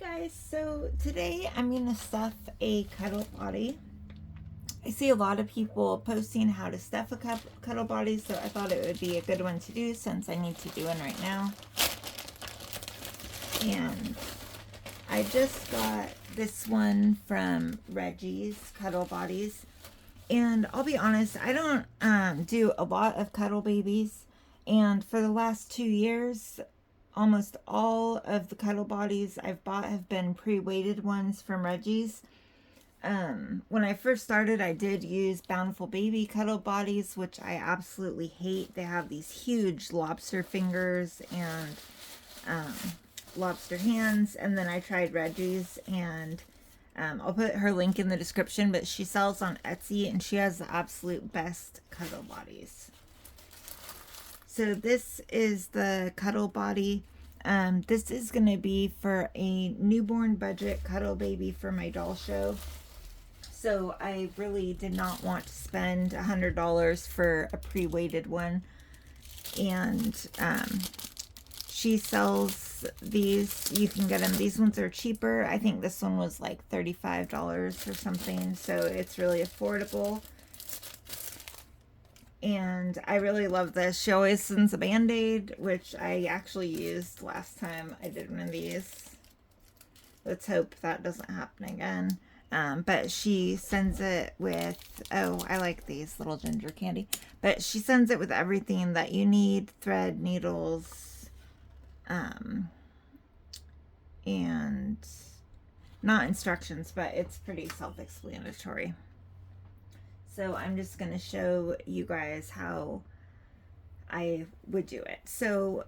Guys, so today I'm going to stuff a cuddle body. I see a lot of people posting how to stuff a cuddle body, so I thought it would be a good one to do since I need to do one right now. And I just got this one from Reggie's Cuddle Bodies. And I'll be honest, I don't do a lot of cuddle babies. And for the last 2 years, almost all of the cuddle bodies I've bought have been pre-weighted ones from Reggie's. When I first started, I did use Bountiful Baby cuddle bodies, which I absolutely hate. They have these huge lobster fingers and lobster hands. And then I tried Reggie's, and I'll put her link in the description, but she sells on Etsy and she has the absolute best cuddle bodies. So this is the cuddle body. This is going to be for a newborn budget cuddle baby for my doll show. So I really did not want to spend $100 for a pre-weighted one. And she sells these. You can get them. These ones are cheaper. I think this one was like $35 or something. So it's really affordable. And I really love this. She always sends a Band-Aid, which I actually used last time I did one of these. Let's hope that doesn't happen again. But she sends it with, oh, I like these little ginger candy. But she sends it with everything that you need, thread, needles, and not instructions, but it's pretty self-explanatory. So I'm just going to show you guys how I would do it. So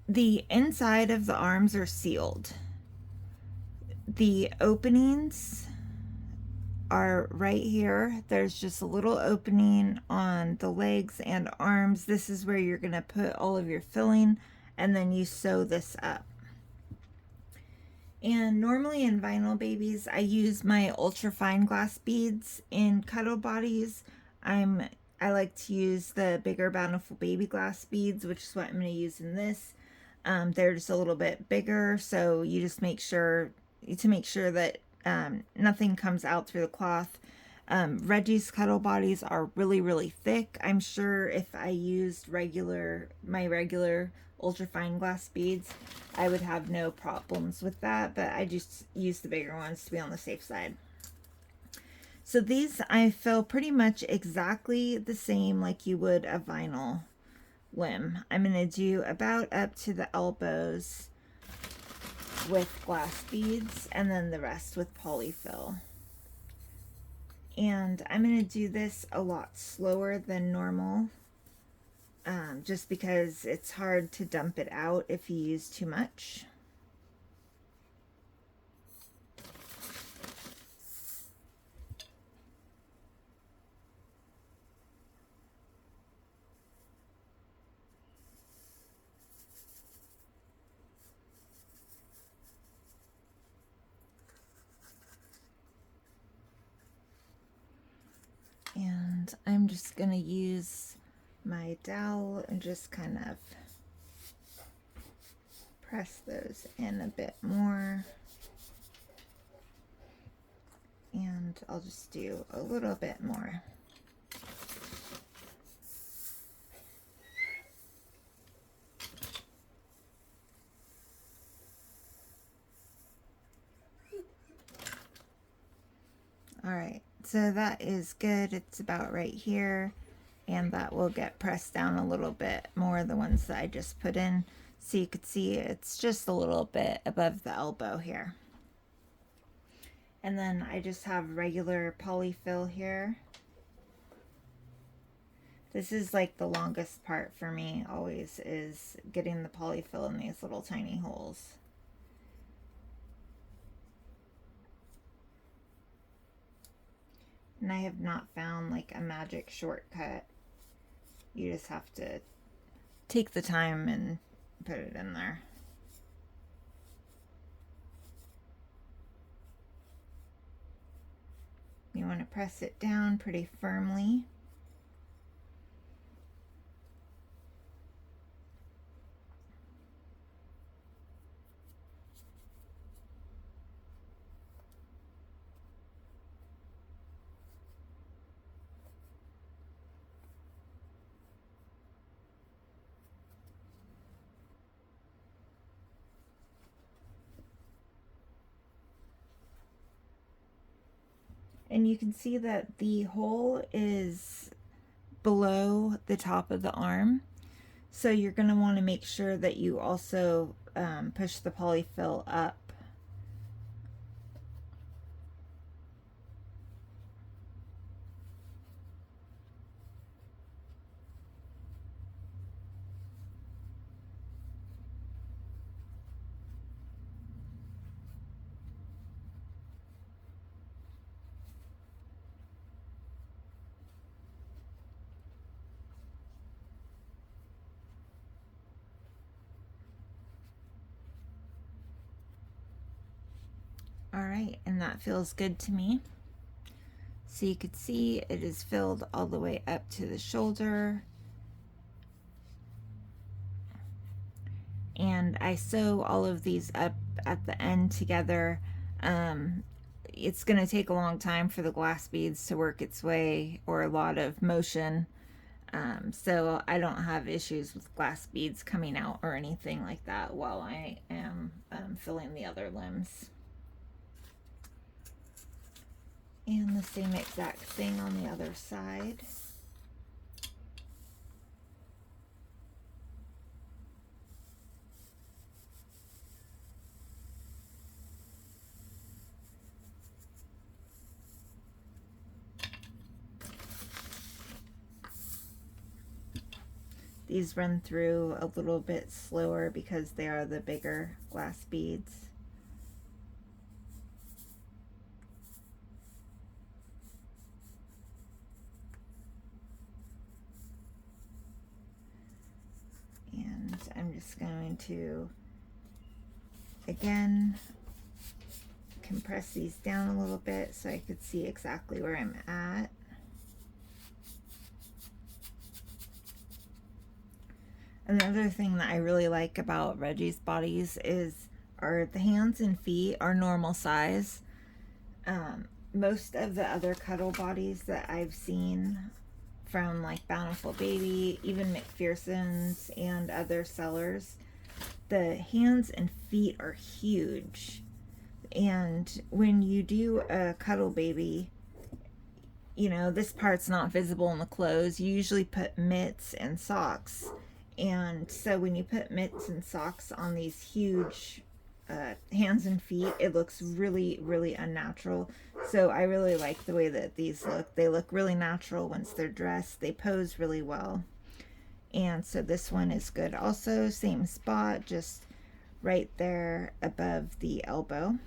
the inside of the arms are sealed. The openings are right here. There's just a little opening on the legs and arms. This is where you're going to put all of your filling, and then you sew this up. And normally in vinyl babies, I use my ultra fine glass beads. In cuddle bodies, I like to use the bigger Bountiful Baby glass beads, which is what I'm going to use in this. They're just a little bit bigger, so you just make sure that nothing comes out through the cloth. Reggie's cuddle bodies are really, really thick. I'm sure if I used my regular ultra fine glass beads, I would have no problems with that, but I just use the bigger ones to be on the safe side. So these I fill pretty much exactly the same like you would a vinyl limb. I'm going to do about up to the elbows with glass beads, and then the rest with polyfill. And I'm going to do this a lot slower than normal, just because it's hard to dump it out if you use too much. And I'm just going to use my dowel and just kind of press those in a bit more. And I'll just do a little bit more. All right, so that is good. It's about right here. And that will get pressed down a little bit more, the ones that I just put in. So you could see it's just a little bit above the elbow here. And then I just have regular polyfill here. This is like the longest part for me always, is getting the polyfill in these little tiny holes. And I have not found like a magic shortcut. You just have to take the time and put it in there. You want to press it down pretty firmly. And you can see that the hole is below the top of the arm. So you're going to want to make sure that you also push the polyfill up. All right, and that feels good to me. So you could see it is filled all the way up to the shoulder. And I sew all of these up at the end together. It's going to take a long time for the glass beads to work its way, or a lot of motion. So I don't have issues with glass beads coming out or anything like that while I am filling the other limbs. And the same exact thing on the other side. These run through a little bit slower because they are the bigger glass beads. And I'm just going to, again, compress these down a little bit so I could see exactly where I'm at. Another thing that I really like about Reggie's bodies are the hands and feet are normal size. Most of the other cuddle bodies that I've seen from like Bountiful Baby, even McPherson's and other sellers, the hands and feet are huge. And when you do a cuddle baby, you know, this part's not visible in the clothes. You usually put mitts and socks. And so when you put mitts and socks on these huge hands and feet, it looks really, really unnatural. So I really like the way that these look. They look really natural once they're dressed. They pose really well. And so this one is good. Also, same spot, just right there above the elbow.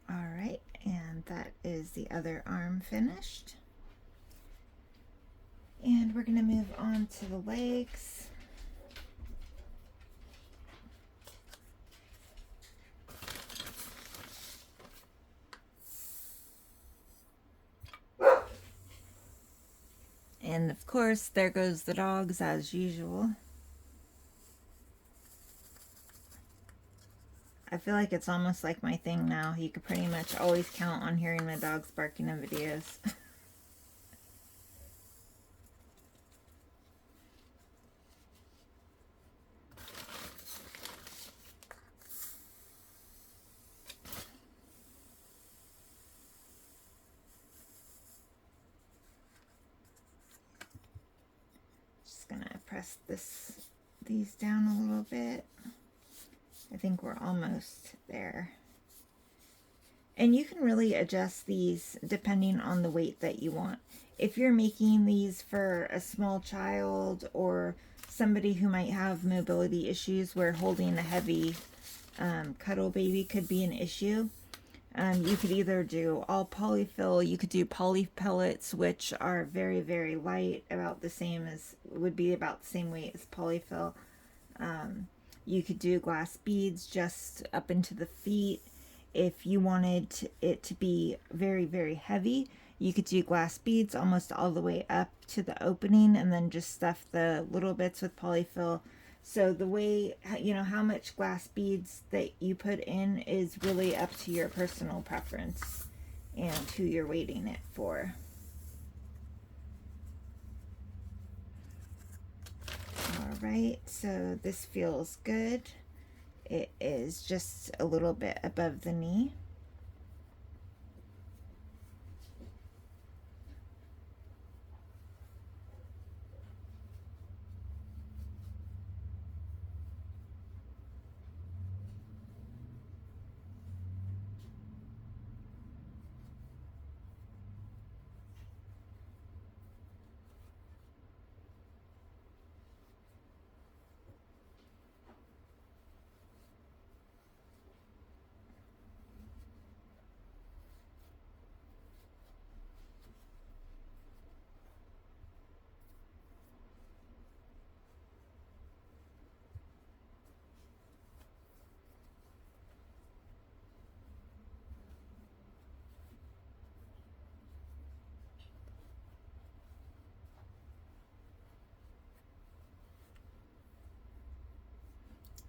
All right, and that is the other arm finished. And we're going to move on to the legs. And of course, there goes the dogs as usual. I feel like it's almost like my thing now. You could pretty much always count on hearing the dogs barking in videos. Just gonna press these down a little bit. I think we're almost there. And you can really adjust these depending on the weight that you want. If you're making these for a small child or somebody who might have mobility issues where holding a heavy cuddle baby could be an issue, You could either do all polyfill, you could do poly pellets, which are very, very light, about the same as, would be about the same weight as polyfill. You could do glass beads just up into the feet. If you wanted it to be very, very heavy, you could do glass beads almost all the way up to the opening and then just stuff the little bits with polyfill. So the way, you know, how much glass beads that you put in is really up to your personal preference and who you're weighting it for. All right, so this feels good. It is just a little bit above the knee.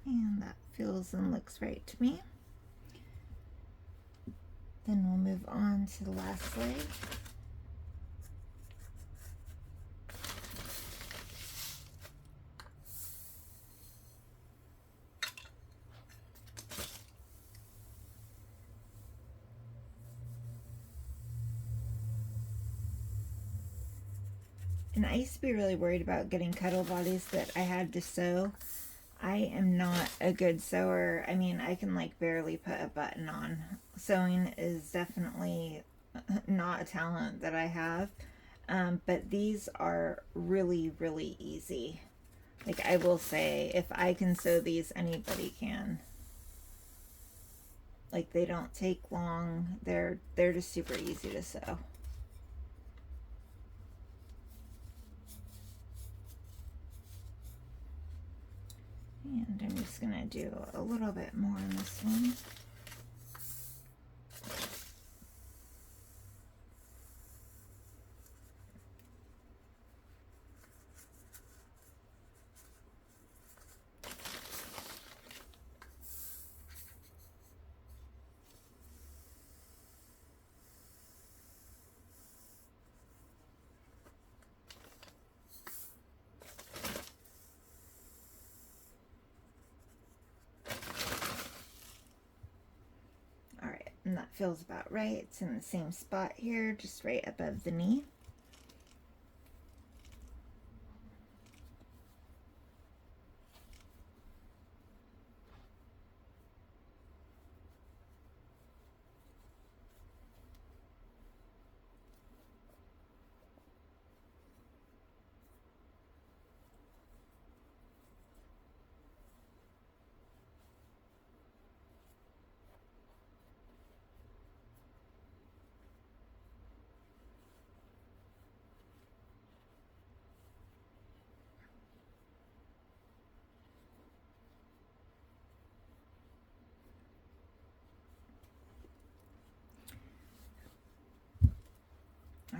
And that feels and looks right to me. Then we'll move on to the last leg. And I used to be really worried about getting cuddle bodies that I had to sew. I am not a good sewer. I mean, I can like barely put a button on. Sewing is definitely not a talent that I have. But these are really, really easy. Like, I will say, if I can sew these, anybody can. Like, they don't take long. They're just super easy to sew. And I'm just gonna do a little bit more on this one. And that feels about right. It's in the same spot here, just right above the knee.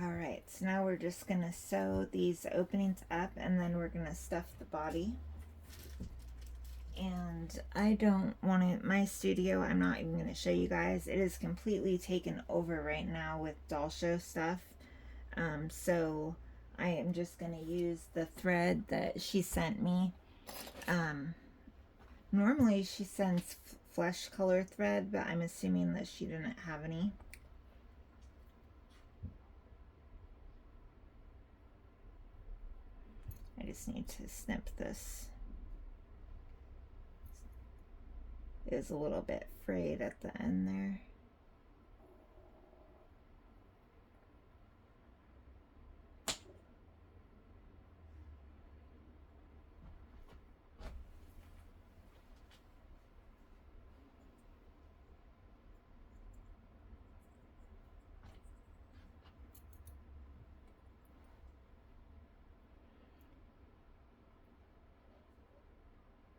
Alright, so now we're just going to sew these openings up and then we're going to stuff the body. And I don't want to, my studio, I'm not even going to show you guys. It is completely taken over right now with doll show stuff. So I am just going to use the thread that she sent me. Normally she sends flesh color thread, but I'm assuming that she didn't have any. I just need to snip this. It is a little bit frayed at the end there.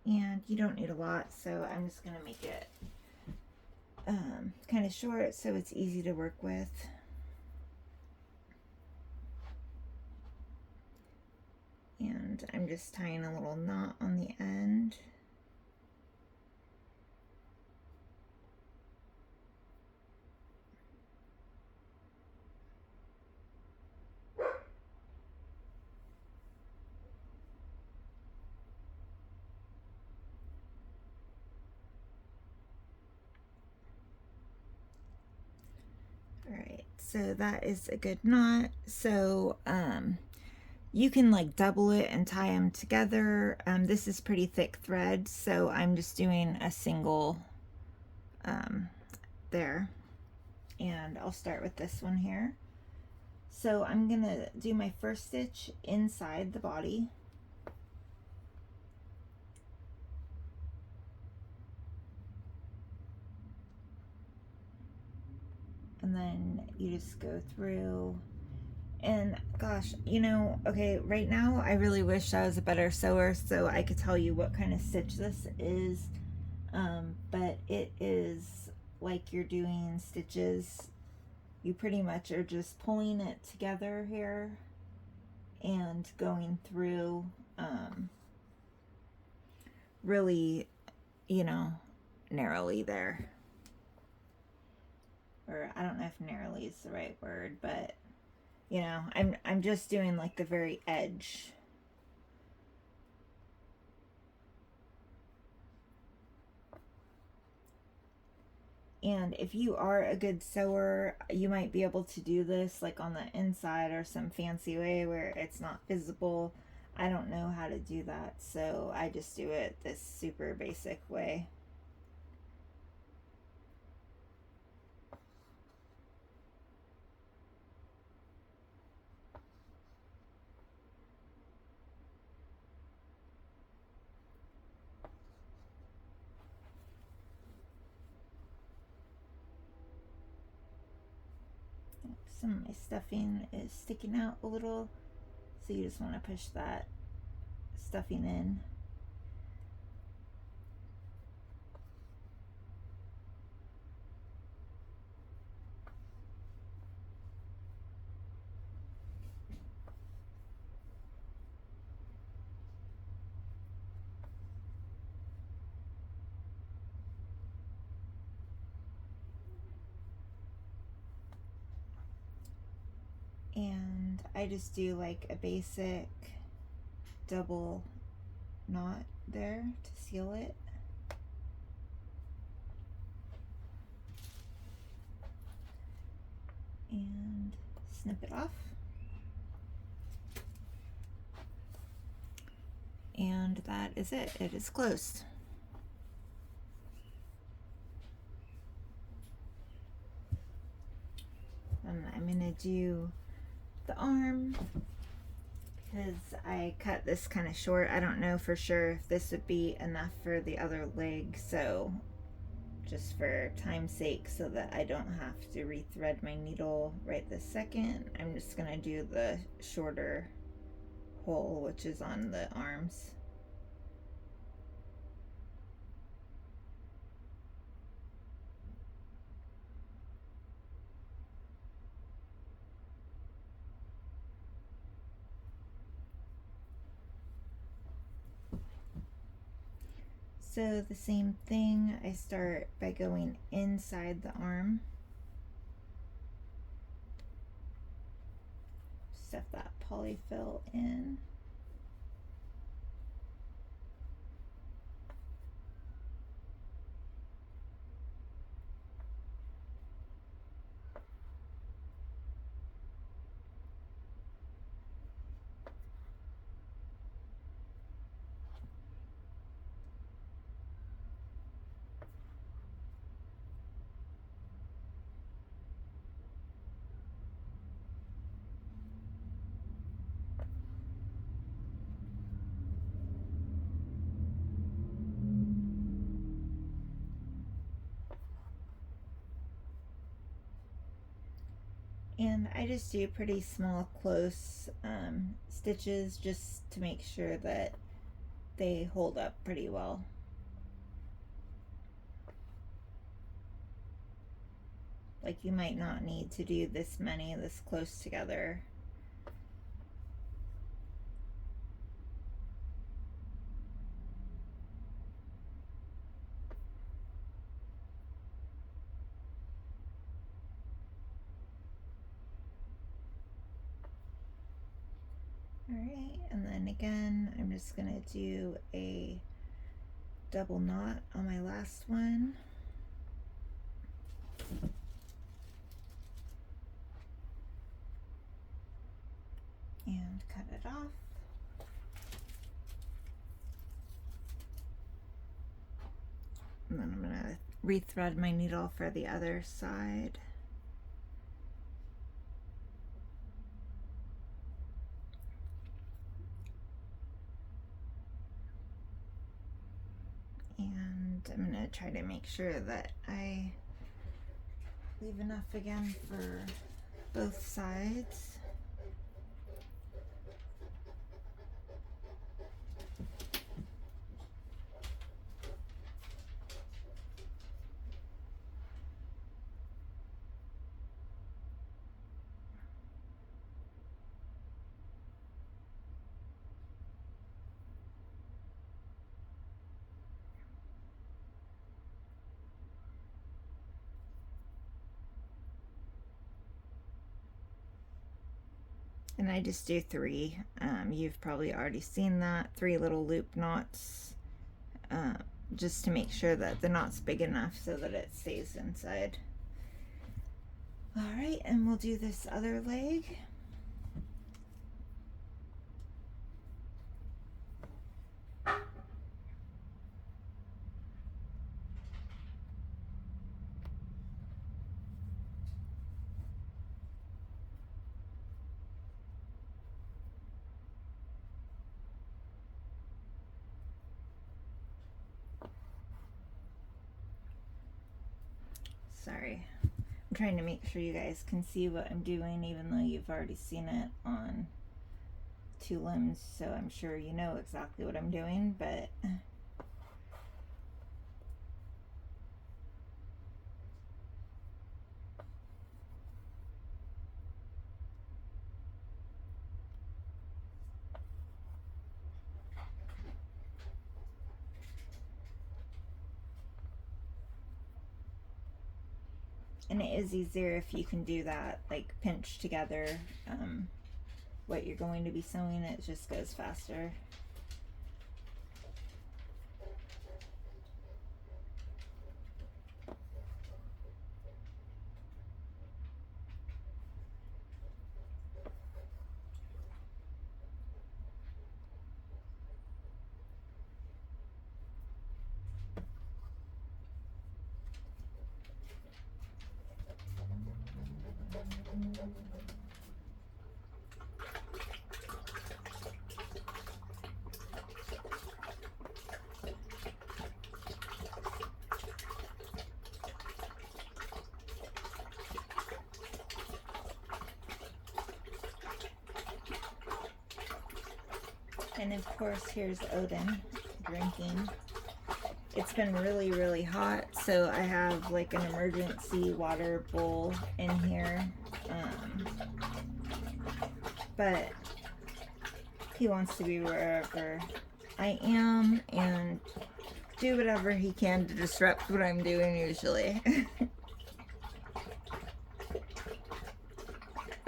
And you don't need a lot, so I'm just gonna make it kind of short so it's easy to work with. And I'm just tying a little knot on the end. Alright, so that is a good knot. So you can like double it and tie them together. This is pretty thick thread, so I'm just doing a single there. And I'll start with this one here. So I'm gonna do my first stitch inside the body. And then you just go through. And gosh, you know, okay, right now I really wish I was a better sewer so I could tell you what kind of stitch this is. But it is like you're doing stitches. You pretty much are just pulling it together here and going through really, you know, narrowly there. Or I don't know if narrowly is the right word, but you know, I'm just doing like the very edge. And if you are a good sewer, you might be able to do this like on the inside or some fancy way where it's not visible. I don't know how to do that, so I just do it this super basic way. Some of my stuffing is sticking out a little, so you just want to push that stuffing in. And I just do like a basic double knot there to seal it. And snip it off. And that is it. It is closed. And I'm gonna do the arm because I cut this kind of short. I don't know for sure if this would be enough for the other leg, so just for time's sake so that I don't have to rethread my needle right this second, I'm just gonna do the shorter hole, which is on the arms. So the same thing, I start by going inside the arm. Stuff that polyfill in. And I just do pretty small close stitches just to make sure that they hold up pretty well. Like, you might not need to do this many this close together. Alright, and then again, I'm just gonna do a double knot on my last one. And cut it off. And then I'm gonna rethread my needle for the other side. And I'm gonna try to make sure that I leave enough again for both sides. And I just do 3. You've probably already seen that. 3 little loop knots, just to make sure that the knot's big enough so that it stays inside. Alright, and we'll do this other leg. Sorry, I'm trying to make sure you guys can see what I'm doing, even though you've already seen it on 2 limbs, so I'm sure you know exactly what I'm doing, but and it is easier if you can do that, like pinch together what you're going to be sewing. It just goes faster. And of course, here's Odin drinking. It's been really, really hot, so I have like an emergency water bowl in here. But he wants to be wherever I am and do whatever he can to disrupt what I'm doing usually.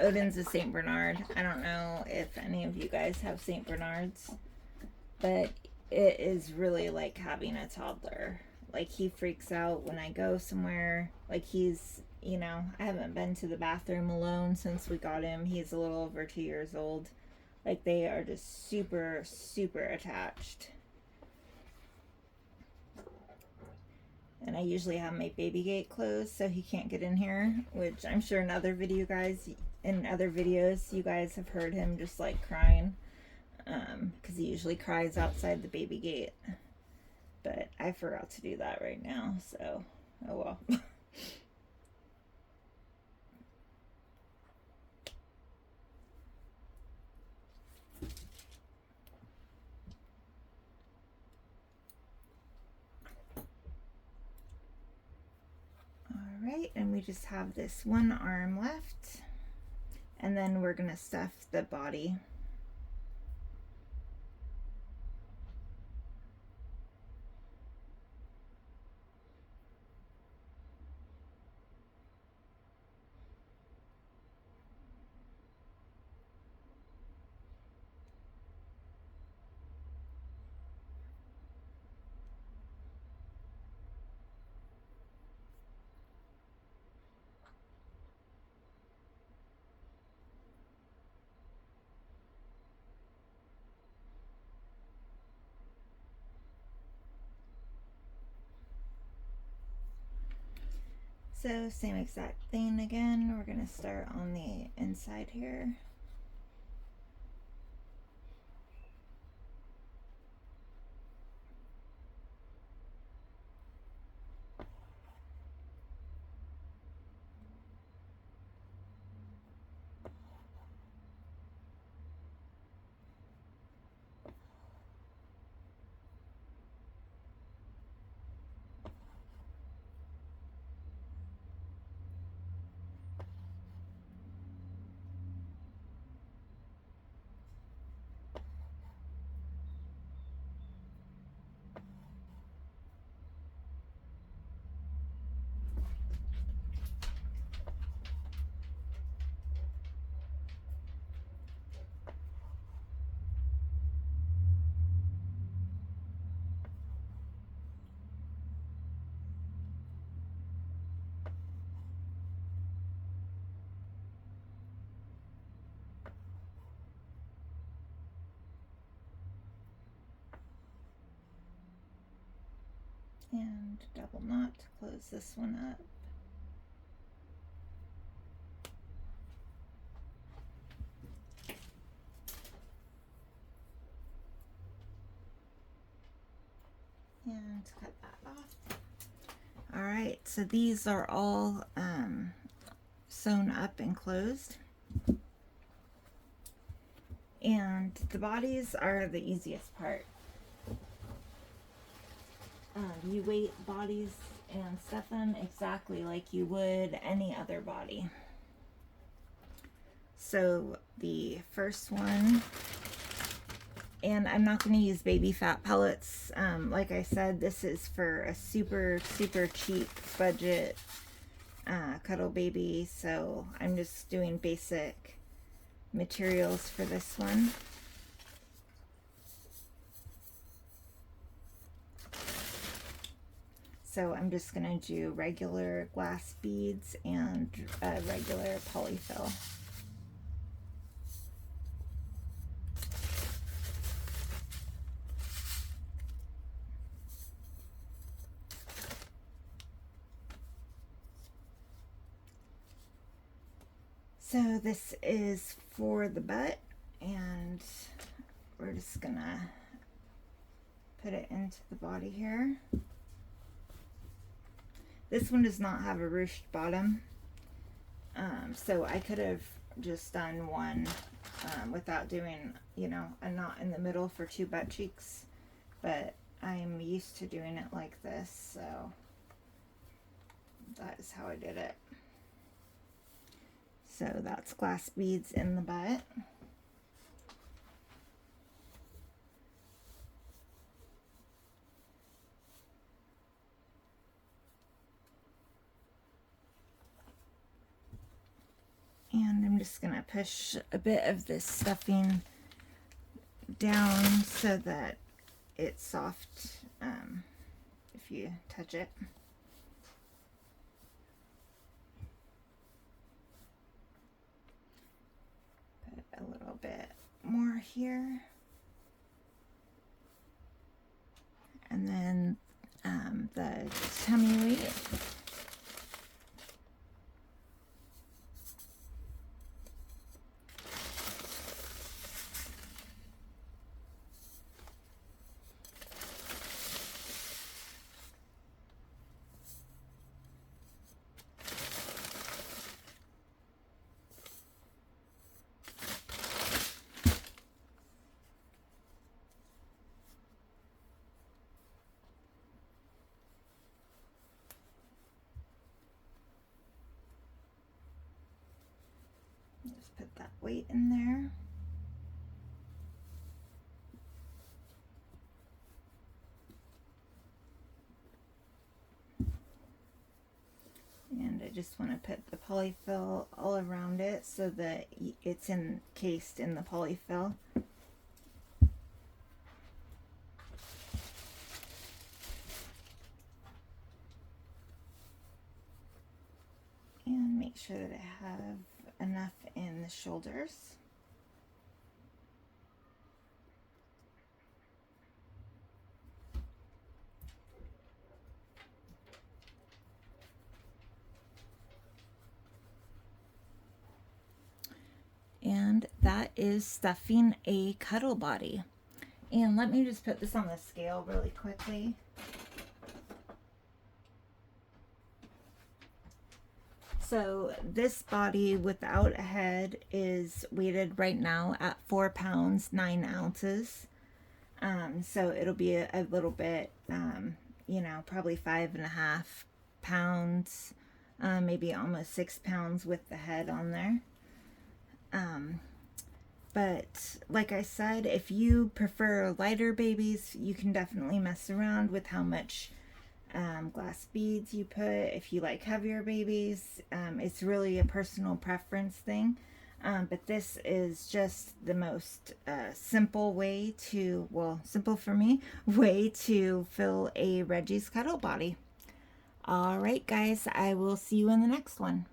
Odin's a St. Bernard. I don't know if any of you guys have St. Bernards, but it is really like having a toddler. Like, he freaks out when I go somewhere. Like, he's, you know, I haven't been to the bathroom alone since we got him. He's a little over 2 years old. Like, they are just super, super attached. And I usually have my baby gate closed so he can't get in here, which I'm sure in other videos you guys have heard him just like crying, because he usually cries outside the baby gate. But I forgot to do that right now, so oh well. we just have this one arm left, and then we're gonna stuff the body. So same exact thing again. We're gonna start on the inside here. And double knot to close this one up. And cut that off. All right, so these are all sewn up and closed. And the bodies are the easiest part. You weight bodies and stuff them exactly like you would any other body. So the first one, and I'm not going to use baby fat pellets. Like I said, this is for a super cheap budget cuddle baby, so I'm just doing basic materials for this one. So I'm just going to do regular glass beads and regular polyfill. So this is for the butt, and we're just gonna put it into the body here. This one does not have a ruched bottom, so I could have just done one without doing, you know, a knot in the middle for two butt cheeks, but I'm used to doing it like this, so that is how I did it. So that's glass beads in the butt. And I'm just going to push a bit of this stuffing down so that it's soft if you touch it. Put a little bit more here. And then the tummy weight. put that weight in there. And I just want to put the polyfill all around it so that it's encased in the polyfill. And make sure that I have enough in the shoulders. And that is stuffing a cuddle body. And let me just put this on the scale really quickly. So this body without a head is weighted right now at 4 pounds 9 ounces. So it'll be a little bit, you know, probably 5.5 pounds, maybe almost 6 pounds with the head on there. But like I said, if you prefer lighter babies, you can definitely mess around with how much glass beads you put. If you like heavier babies, it's really a personal preference thing. But this is just the most simple way to, well, simple for me, way to fill a Reggie's cuddle body. All right, guys, I will see you in the next one.